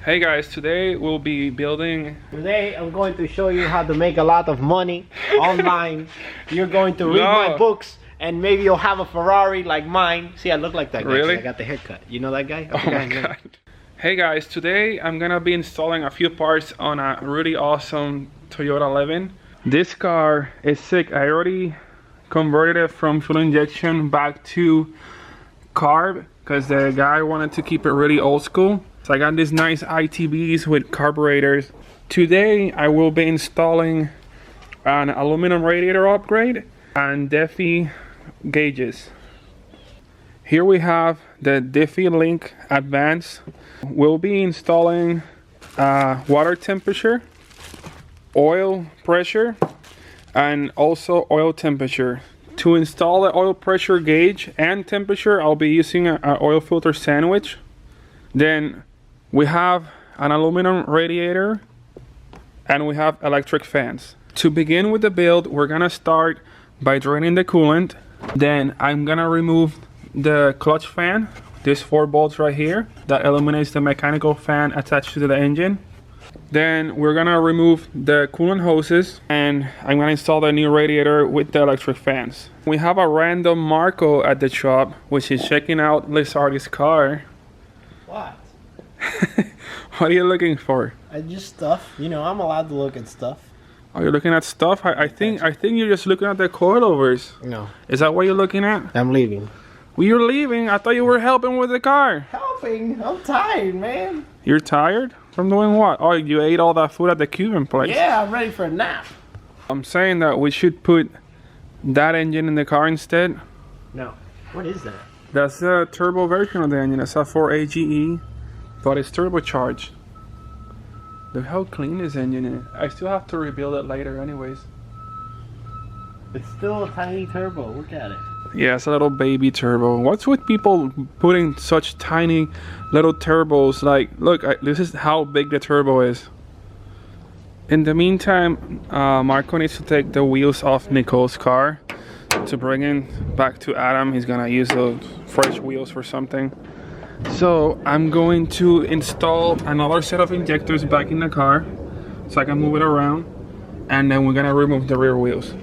Hey guys, today we'll be building... Today I'm going to show you how to make a lot of money online. You're going to read my books and maybe you'll have a Ferrari like mine. See, I look like that guy. Really? I got the haircut. You know that guy? Oh my god. Hey guys, today I'm gonna be installing a few parts on a really awesome Toyota Levin. This car is sick. I already converted it from fuel injection back to carb because the guy wanted to keep it really old school. So I got these nice ITBs with carburetors. Today I will be installing an aluminum radiator upgrade and Defi gauges. Here we have the Defi Link Advanced. We'll be installing water temperature, oil pressure, and also oil temperature. To install the oil pressure gauge and temperature, I'll be using an oil filter sandwich. Then we have an aluminum radiator and we have electric fans. To begin with the build, we're gonna start by draining the coolant. Then I'm gonna remove the clutch fan, these 4 bolts right here that eliminates the mechanical fan attached to the engine. Then we're gonna remove the coolant hoses and I'm gonna install the new radiator with the electric fans. We have a random Marco at the shop which is checking out Lizardi's car. What? What are you looking for? Just stuff. You know, I'm allowed to look at stuff. Are you looking at stuff? I think you're just looking at the coilovers. No. Is that what you're looking at? I'm leaving. Well, you're leaving? I thought you were helping with the car. Helping? I'm tired, man. You're tired? From doing what? Oh, you ate all that food at the Cuban place. Yeah, I'm ready for a nap. I'm saying that we should put that engine in the car instead. No. What is that? That's the turbo version of the engine. It's a 4AGE, but it's turbocharged. Look how clean this engine is. I still have to rebuild it later anyways. It's still a tiny turbo. Look at it. Yeah, it's a little baby turbo. What's with people putting such tiny little turbos? Like, look, this is how big the turbo is. In the meantime, Marco needs to take the wheels off Nicole's car to bring in back to Adam. He's gonna use those fresh wheels for something. So I'm going to install another set of injectors back in the car so I can move it around, and then we're gonna remove the rear wheels.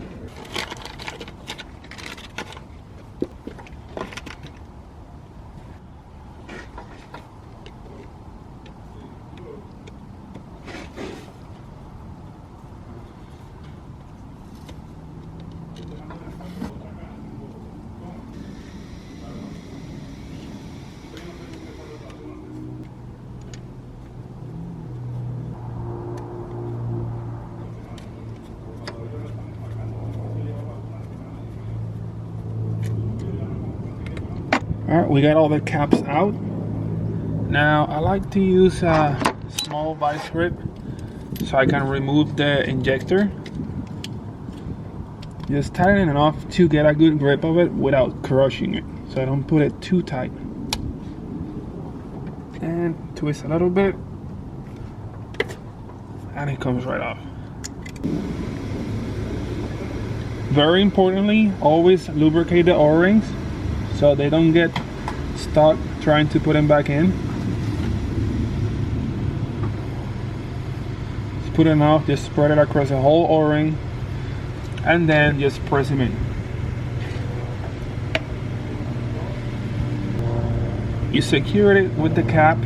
Alright, we got all the caps out. Now I like to use a small vice grip so I can remove the injector. Just tighten it enough to get a good grip of it without crushing it, so I don't put it too tight. And twist a little bit, and it comes right off. Very importantly, always lubricate the O-rings so they don't get stuck trying to put them back in. Just put enough, just spread it across the whole O-ring, and then just press them in. You secure it with the cap.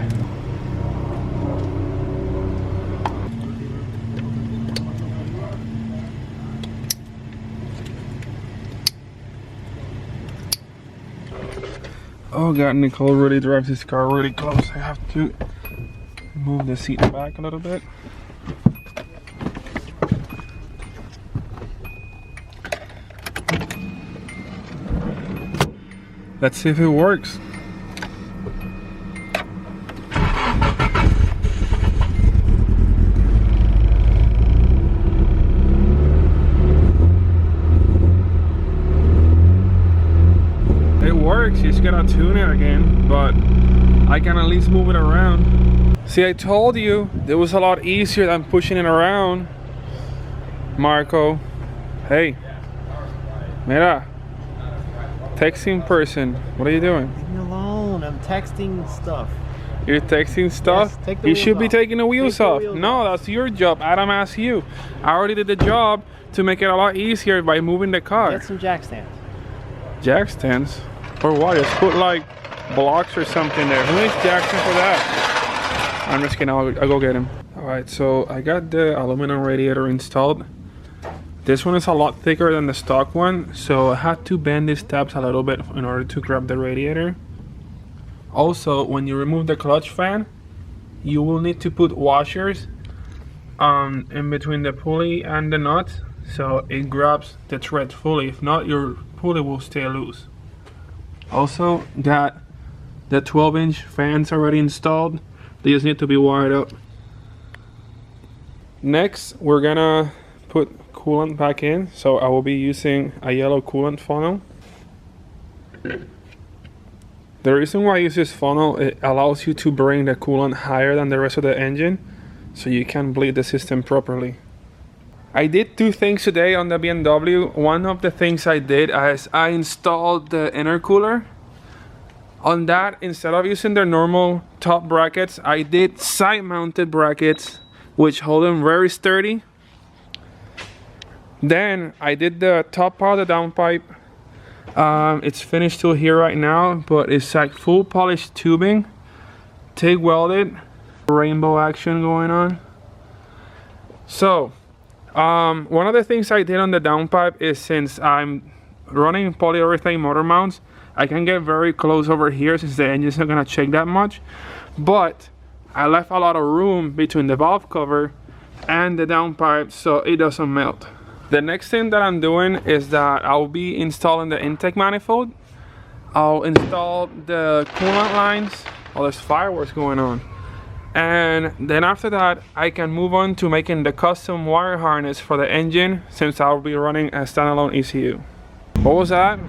Oh god, Nicole really drives this car really close. I have to move the seat back a little bit. Let's see if it works. Works. You just gotta tune it again, but I can at least move it around. See, I told you it was a lot easier than pushing it around. Marco, hey, mira, texting person, what are you doing? Leave me alone, I'm texting stuff. You're texting stuff? Yes, take the you wheels should be off. taking the wheels Take the off. wheels No, off. that's your job. Adam asked you. I already did the job to make it a lot easier by moving the car. Get some jack stands. Jack stands? For what? Just put like blocks or something there. Who needs jack stand for that? I'm just kidding. I'll go get him. Alright, so I got the aluminum radiator installed. This one is a lot thicker than the stock one, so I had to bend these tabs a little bit in order to grab the radiator. Also, when you remove the clutch fan, you will need to put washers in between the pulley and the nut, so it grabs the thread fully. If not, your pulley will stay loose. Also got the 12-inch fans already installed. They just need to be wired up. Next, we're gonna put coolant back in, so I will be using a yellow coolant funnel. The reason why I use this funnel, it allows you to bring the coolant higher than the rest of the engine, so you can bleed the system properly. I did two things today on the BMW. One of the things I did is I installed the intercooler. On that, instead of using the normal top brackets, I did side-mounted brackets, which hold them very sturdy. Then I did the top part of the downpipe. It's finished till here right now, but it's like full polished tubing, TIG welded, rainbow action going on. So one of the things I did on the downpipe is, since I'm running polyurethane motor mounts, I can get very close over here since the engine's not gonna shake that much, but I left a lot of room between the valve cover and the downpipe so it doesn't melt. The next thing that I'm doing is that I'll be installing the intake manifold. I'll install the coolant lines. Oh, there's fireworks going on. And then after that, I can move on to making the custom wire harness for the engine, since I'll be running a standalone ECU. What was that?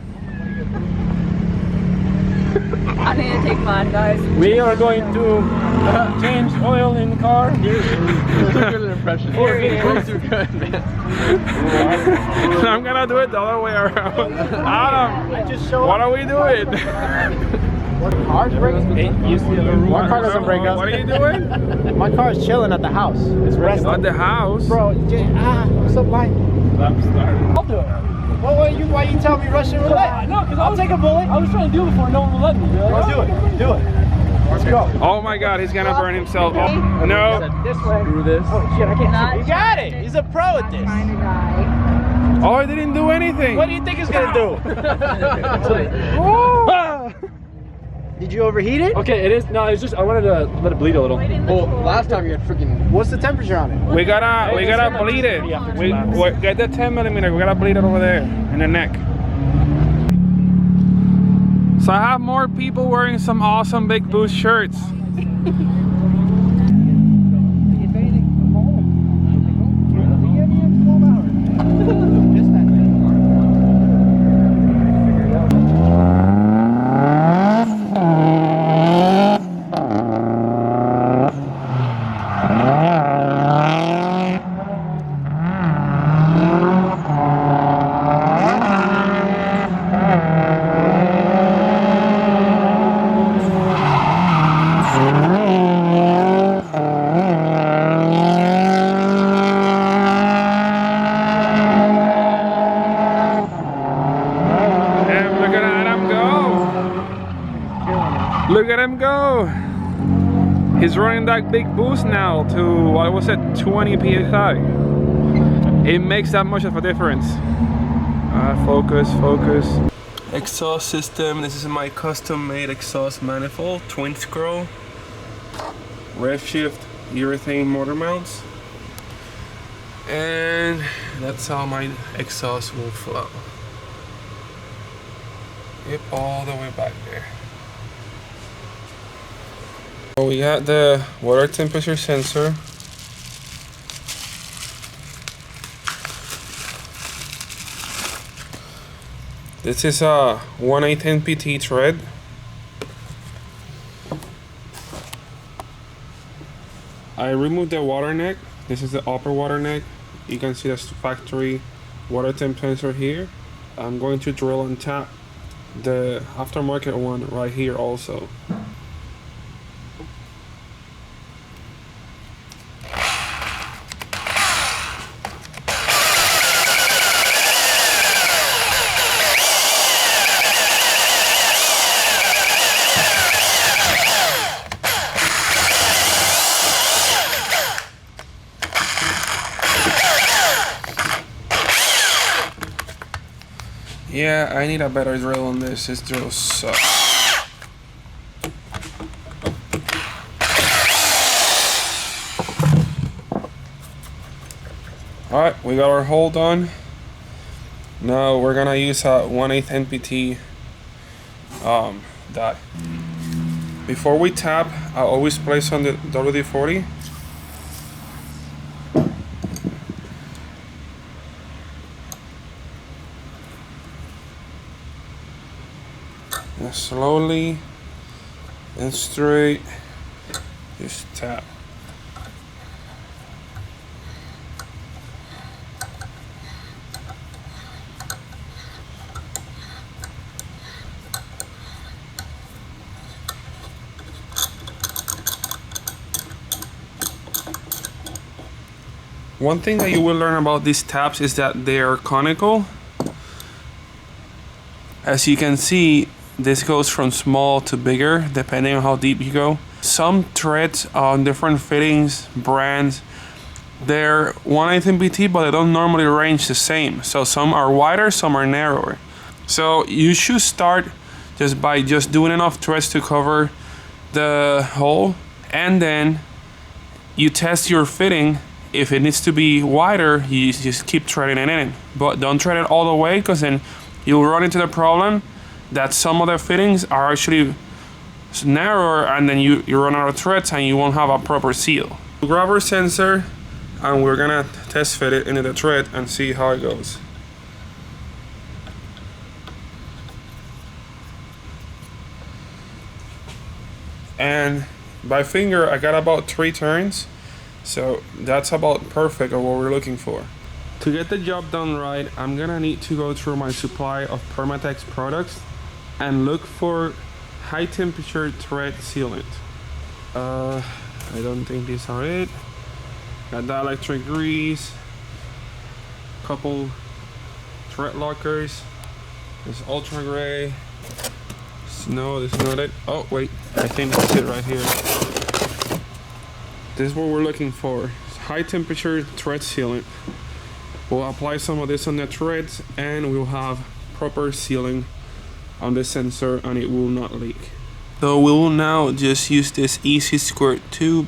I need to take mine, guys. We are going to change oil in the car. Good impression. I'm gonna do it the other way around. Adam, what are we doing? Car's breaking? My car doesn't break up. What are you doing? My car is chilling at the house. It's resting. At the house? Bro, I'm so blind. I'll do it. Why you tell me Russian roulette? No, because I'll take a bullet. I was trying to do it before no one would let me. Do it. Do it. Let's go. Oh my god, he's gonna burn himself. Oh, no. This way. Screw this. Oh shit, I can't. You got it. He's a pro at this. Oh, I didn't do anything. What do you think he's gonna do? Did you overheat it? Okay, it is. No, it's just I wanted to let it bleed a little. Well, last time you had freaking. What's the temperature on it? We gotta bleed it. We get the 10mm. We gotta bleed it over there in the neck. So I have more people wearing some awesome Big Boost shirts. Look at him go! He's running that big boost now to, what was it, 20 psi. It makes that much of a difference. Focus. Exhaust system. This is my custom made exhaust manifold, twin scroll, rev shift, urethane motor mounts. And that's how my exhaust will flow. Yep, all the way back there. We got the water temperature sensor. This is a 1/8 NPT thread. I removed the water neck. This is the upper water neck. You can see the factory water temp sensor here. I'm going to drill and tap the aftermarket one right here also. Yeah, I need a better drill on this. This drill sucks. Alright, we got our hole done. Now we're gonna use a 1/8 NPT die. Before we tap, I always place on the WD-40. And slowly and straight, just tap. One thing that you will learn about these taps is that they are conical. As you can see, this goes from small to bigger depending on how deep you go. Some threads on different fittings, brands, they're 1/8 NPT, but they don't normally range the same. So some are wider, some are narrower. So you should start just by doing enough threads to cover the hole, and then you test your fitting. If it needs to be wider, you just keep threading it in. But don't thread it all the way, because then you'll run into the problem that some of the fittings are actually narrower, and then you run out of threads and you won't have a proper seal. We'll grab our sensor and we're gonna test fit it into the thread and see how it goes. And by finger, I got about 3 turns. So that's about perfect of what we're looking for. To get the job done right, I'm gonna need to go through my supply of Permatex products and look for high temperature thread sealant. I don't think these are it. Got dielectric grease, couple thread lockers. There's ultra gray. No, this is not it. Oh wait, I think that's it right here. This is what we're looking for. It's high temperature thread sealant. We'll apply some of this on the threads and we'll have proper sealing on the sensor and it will not leak. So we will now just use this easy squirt tube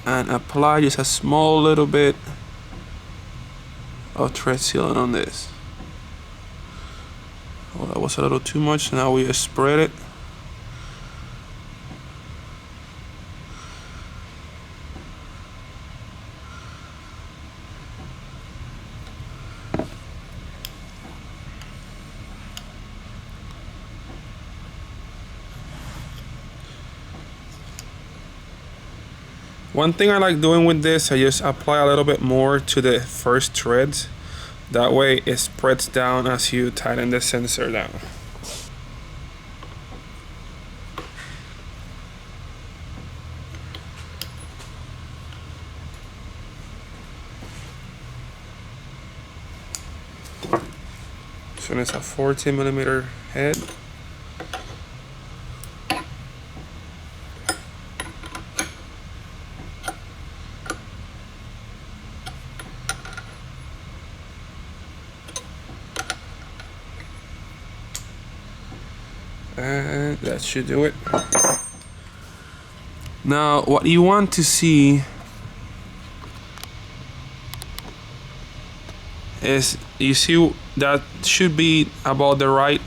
and apply just a small little bit of thread sealant on this. Oh, that was a little too much. Now we just spread it. One thing I like doing with this, I just apply a little bit more to the first threads. That way it spreads down as you tighten the sensor down. So it's a 14mm head. And that should do it. Now what you want to see is, you see that should be about the right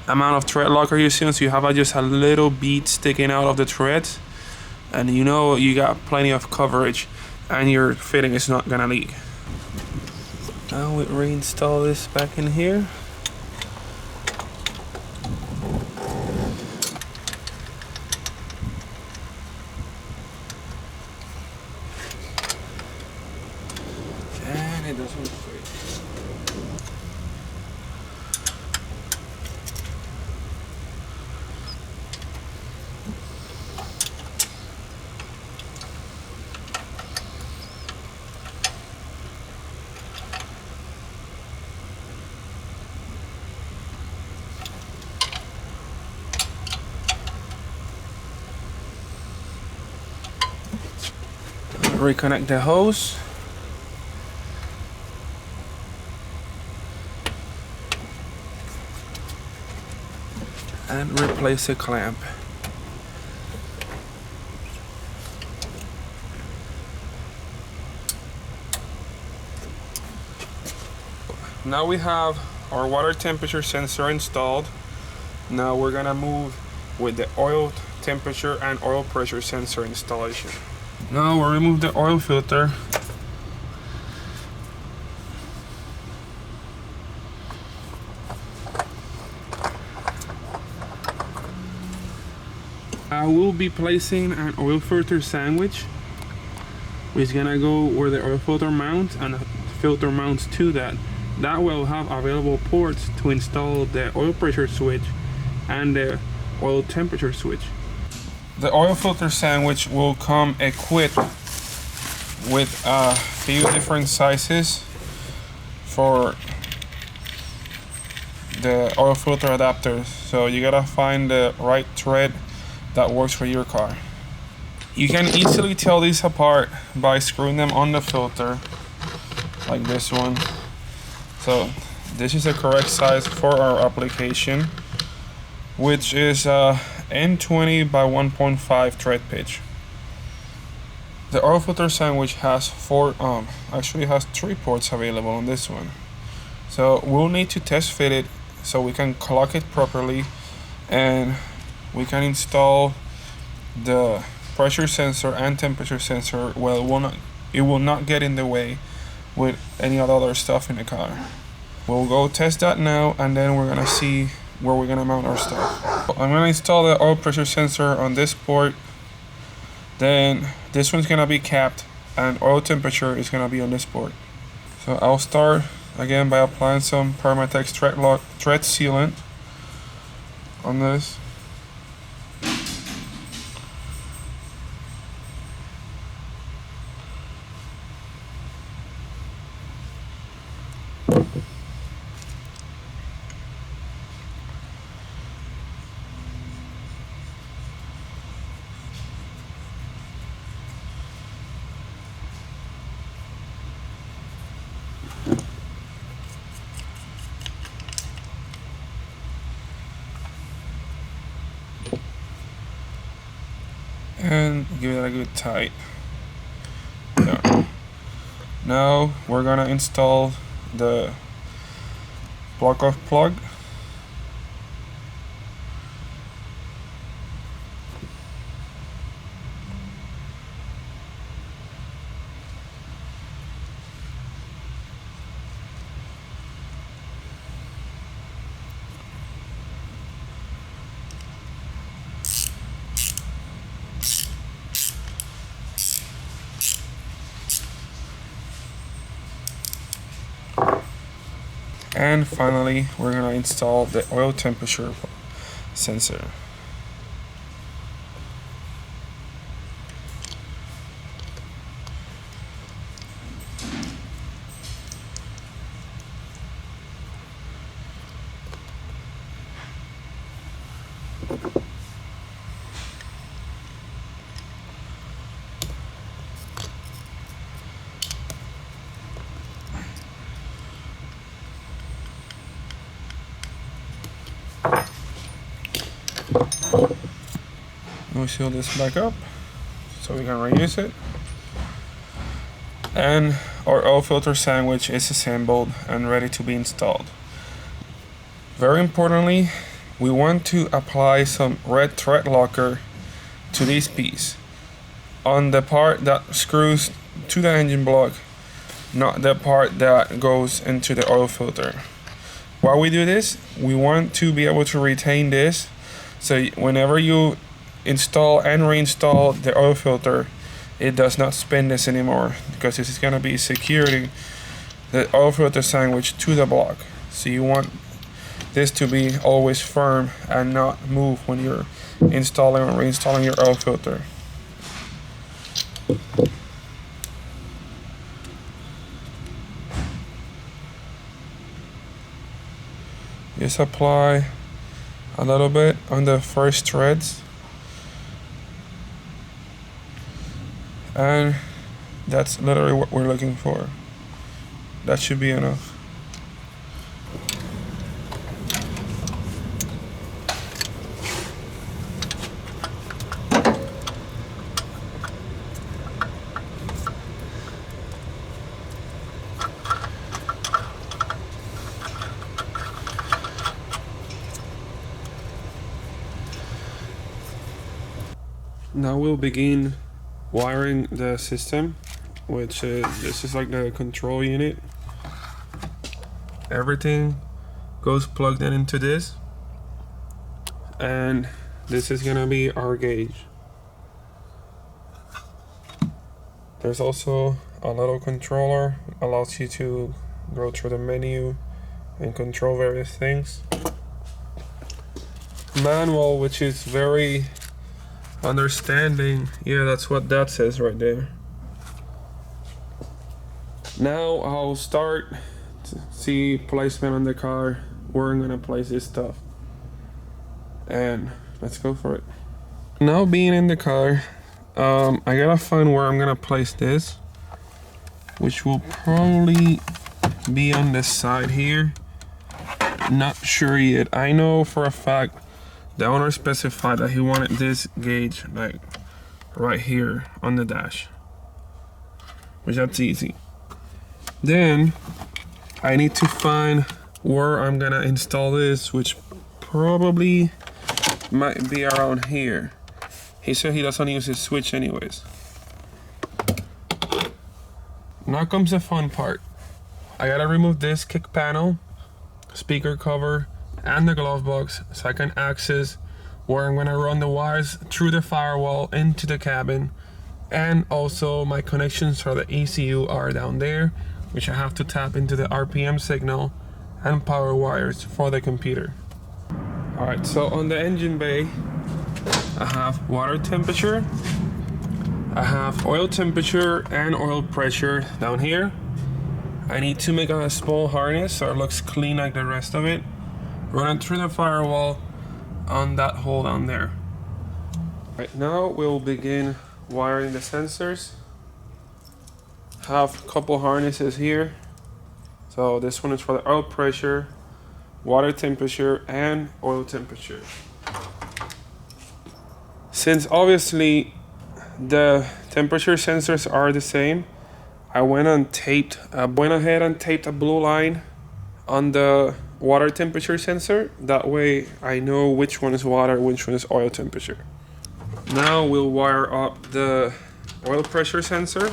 amount of thread locker you're seeing, so you have just a little bead sticking out of the threads, and you know you got plenty of coverage and your fitting is not gonna leak. Now we reinstall this back in here. It doesn't fit. Reconnect the hose. and replace a clamp. Now we have our water temperature sensor installed. Now we're gonna move with the oil temperature and oil pressure sensor installation. Now we'll remove the oil filter. I will be placing an oil filter sandwich, which is gonna go where the oil filter mounts and the filter mounts to that. That will have available ports to install the oil pressure switch and the oil temperature switch. The oil filter sandwich will come equipped with a few different sizes for the oil filter adapters. So you gotta find the right thread that works for your car. You can easily tell these apart by screwing them on the filter, like this one. So this is the correct size for our application, which is N20 by 1.5 thread pitch. The oil filter sandwich has actually has 3 ports available on this one. So we'll need to test fit it so we can clock it properly, and we can install the pressure sensor and temperature sensor. Well, it will not get in the way with any other stuff in the car. We'll go test that now, and then we're gonna see where we're gonna mount our stuff. I'm gonna install the oil pressure sensor on this port. Then this one's gonna be capped, and oil temperature is gonna be on this port. So I'll start again by applying some Permatex thread sealant on this. And give it a good tight. There. Now we're gonna install the block-off plug. And finally, we're gonna install the oil temperature sensor. We'll seal this back up so we can reuse it. And our oil filter sandwich is assembled and ready to be installed. Very importantly, we want to apply some red thread locker to this piece on the part that screws to the engine block, not the part that goes into the oil filter. While we do this, we want to be able to retain this, so whenever you install and reinstall the oil filter, it does not spin this anymore, because this is going to be securing the oil filter sandwich to the block. So you want this to be always firm and not move when you're installing or reinstalling your oil filter. Just apply a little bit on the first threads, and that's literally what we're looking for. That should be enough. Now we'll begin wiring the system, which this is like the control unit. Everything goes plugged in into this, and this is gonna be our gauge. There's also a little controller, allows you to go through the menu and control various things. Manual, which is very understanding. Yeah, that's what that says right there. Now I'll start to see placement on the car, where I'm gonna place this stuff, and let's go for it. Now being in the car, I gotta find where I'm gonna place this, which will probably be on this side here. Not sure yet. I know for a fact the owner specified that he wanted this gauge like right here on the dash, which that's easy. Then I need to find where I'm gonna install this, which probably might be around here. He said he doesn't use his switch anyways. Now comes the fun part. I gotta remove this kick panel, speaker cover, and the glove box so I can access where I'm gonna run the wires through the firewall into the cabin, and also my connections for the ECU are down there, which I have to tap into the RPM signal and power wires for the computer. Alright, so on the engine bay, I have water temperature, I have oil temperature and oil pressure down here. I need to make a small harness so it looks clean like the rest of it. Run it through the firewall on that hole down there. Right now we'll begin wiring the sensors. Have a couple harnesses here. So this one is for the oil pressure, water temperature, and oil temperature. Since obviously the temperature sensors are the same, I went ahead and taped a blue line on the water temperature sensor. That way I know which one is water, which one is oil temperature. Now we'll wire up the oil pressure sensor.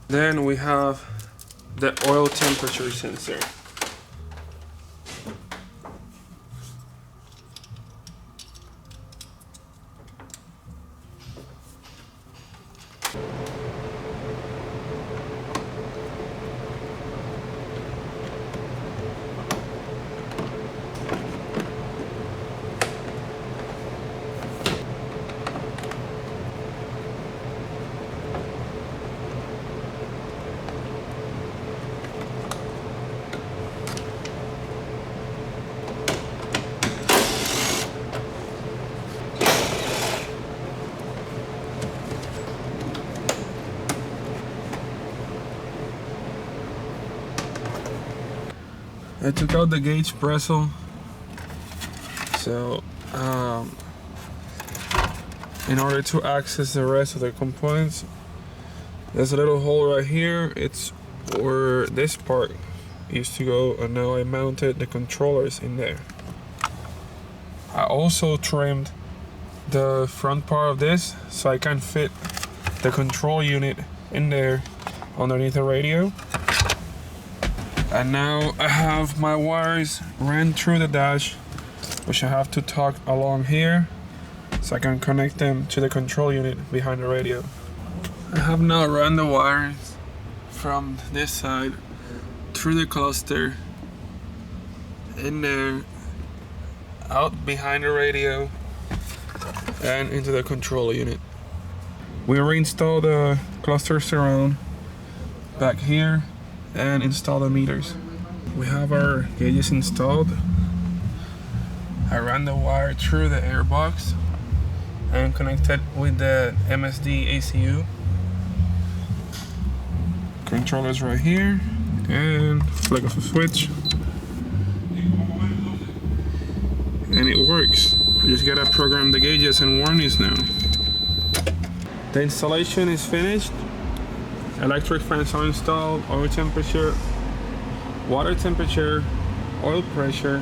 Then we have the oil temperature sensor. I took out the gauge bristle, so in order to access the rest of the components, there's a little hole right here. It's where this part used to go, and now I mounted the controllers in there. I also trimmed the front part of this so I can fit the control unit in there underneath the radio. And now I have my wires ran through the dash, which I have to tuck along here so I can connect them to the control unit behind the radio. I have now run the wires from this side through the cluster, in there, out behind the radio, and into the control unit. We reinstalled the cluster surround back here and install the meters. We have our gauges installed. I ran the wire through the airbox and connected with the MSD ACU. Controllers right here, and flick of a switch, and it works. You just gotta program the gauges and warnings now. The installation is finished. Electric fans are installed, oil temperature, water temperature, oil pressure,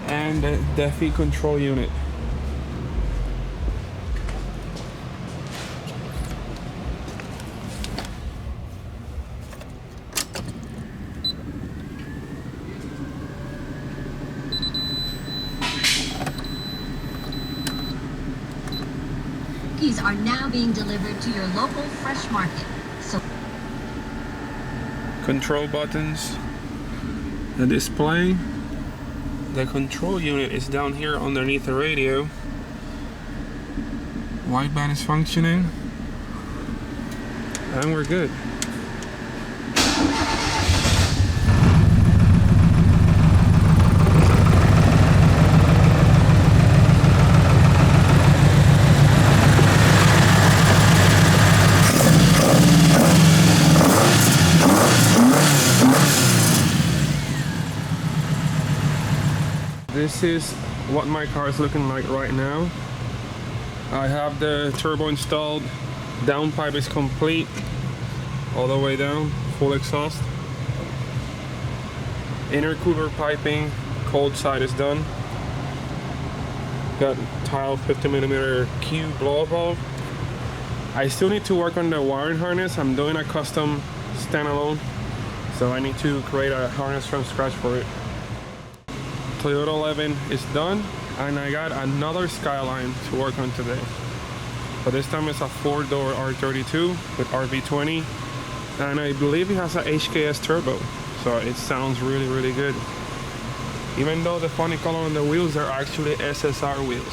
and the Defi control unit. Cookies are now being delivered to your local fresh market. So Control buttons, the display, the control unit is down here underneath the radio. Wideband is functioning, and we're good. This is what my car is looking like right now. I have the turbo installed, downpipe is complete, all the way down, full exhaust. Intercooler piping, cold side is done. Got tile 50mm Q blow-up valve. I still need to work on the wiring harness. I'm doing a custom standalone, so I need to create a harness from scratch for it. Toyota Levin is done, and I got another Skyline to work on today. But this time it's a 4-door R32 with RV20, and I believe it has a HKS turbo, so it sounds really, really good. Even though the funny color on the wheels are actually SSR wheels.